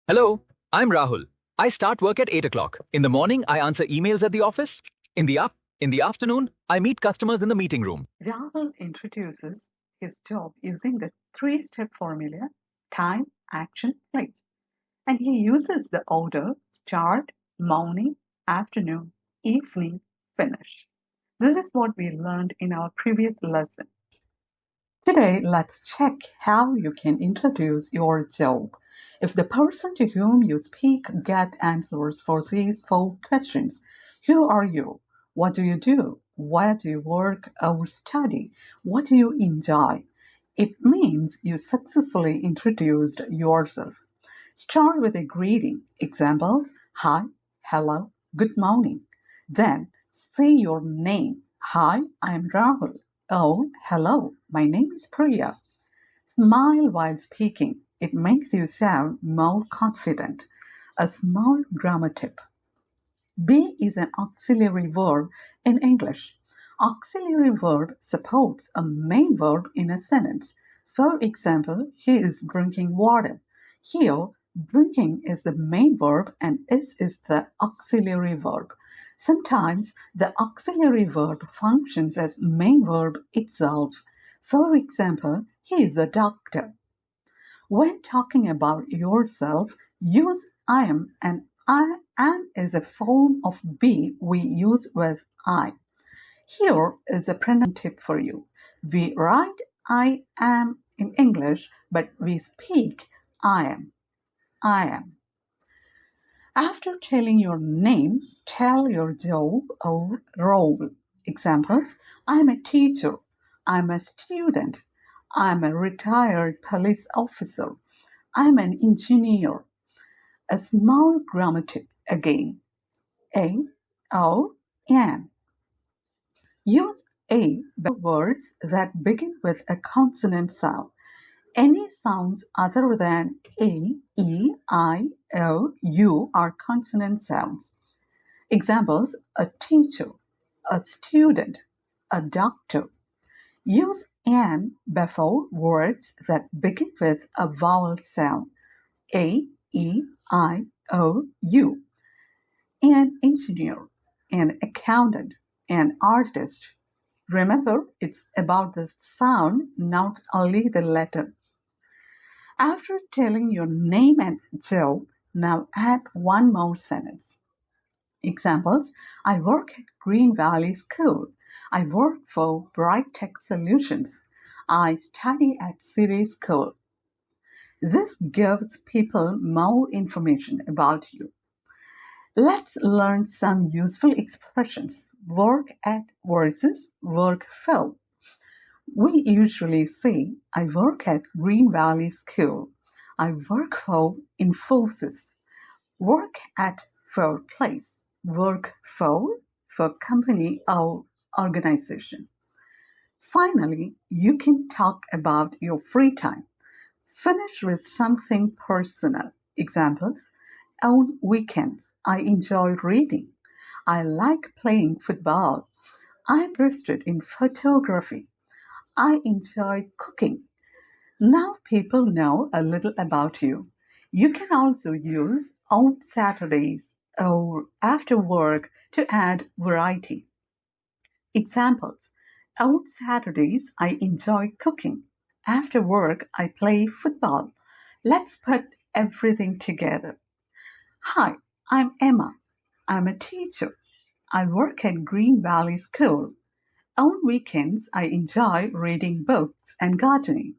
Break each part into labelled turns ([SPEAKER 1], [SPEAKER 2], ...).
[SPEAKER 1] Hello, I'm Rahul. I start work at 8 o'clock. In the morning, I answer emails at the office. In the afternoon, I meet customers in the meeting room.
[SPEAKER 2] Rahul introduces his job using the three-step formula time, action, place. And he uses the order start, morning, afternoon, evening, finish. This is what we learned in our previous lesson. Today, let's check how you can introduce your job. If the person to whom you speak get answers for these 4 questions, who are you? What do you do? Where do you work or study? What do you enjoy? It means you successfully introduced yourself. Start with a greeting. Examples: hi, hello, good morning. Then say your name. Hi, I am Rahul. Oh, hello, my name is Priya. Smile while speaking. It makes you sound more confident. A small grammar tip. Be is an auxiliary verb in English. Auxiliary verb supports a main verb in a sentence. For example, he is drinking water. Here, drinking is the main verb and is the auxiliary verb. Sometimes the auxiliary verb functions as main verb itself. For example, he is a doctor. When talking about yourself, use I am, and I am is a form of be we use with I. Here is a pronoun tip for you. We write I am in English, but we speak I am. I am. After telling your name, tell your job or role. Examples: I'm a teacher. I'm a student. I'm a retired police officer. I'm an engineer. A small grammar tip again. A, O, N. Use A words that begin with a consonant sound. Any sounds other than A, E, I, O, U are consonant sounds. Examples: a teacher, a student, a doctor. Use N before words that begin with a vowel sound. A, E, I, O, U. An engineer, an accountant, an artist. Remember, it's about the sound, not only the letter. After telling your name and job, now add one more sentence. Examples: I work at Green Valley School. I work for Bright Tech Solutions. I study at City School. This gives people more information about you. Let's learn some useful expressions. Work at versus work for. We usually say, I work at Green Valley School. I work for Infosys. Work at for place. Work for company or organization. Finally, you can talk about your free time. Finish with something personal. Examples: on weekends, I enjoy reading. I like playing football. I'm interested in photography. I enjoy cooking. Now people know a little about you. You can also use on Saturdays or after work to add variety. Examples: on Saturdays, I enjoy cooking. After work, I play football. Let's put everything together. Hi, I'm Emma. I'm a teacher. I work at Green Valley School. On weekends, I enjoy reading books and gardening.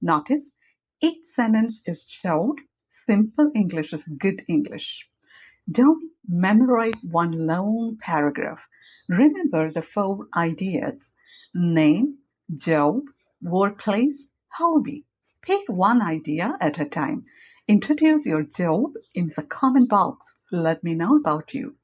[SPEAKER 2] Notice, each sentence is short. Simple English is good English. Don't memorize one long paragraph. Remember the 4 ideas: name, job, workplace, hobby. Speak one idea at a time. Introduce your job in the comment box. Let me know about you.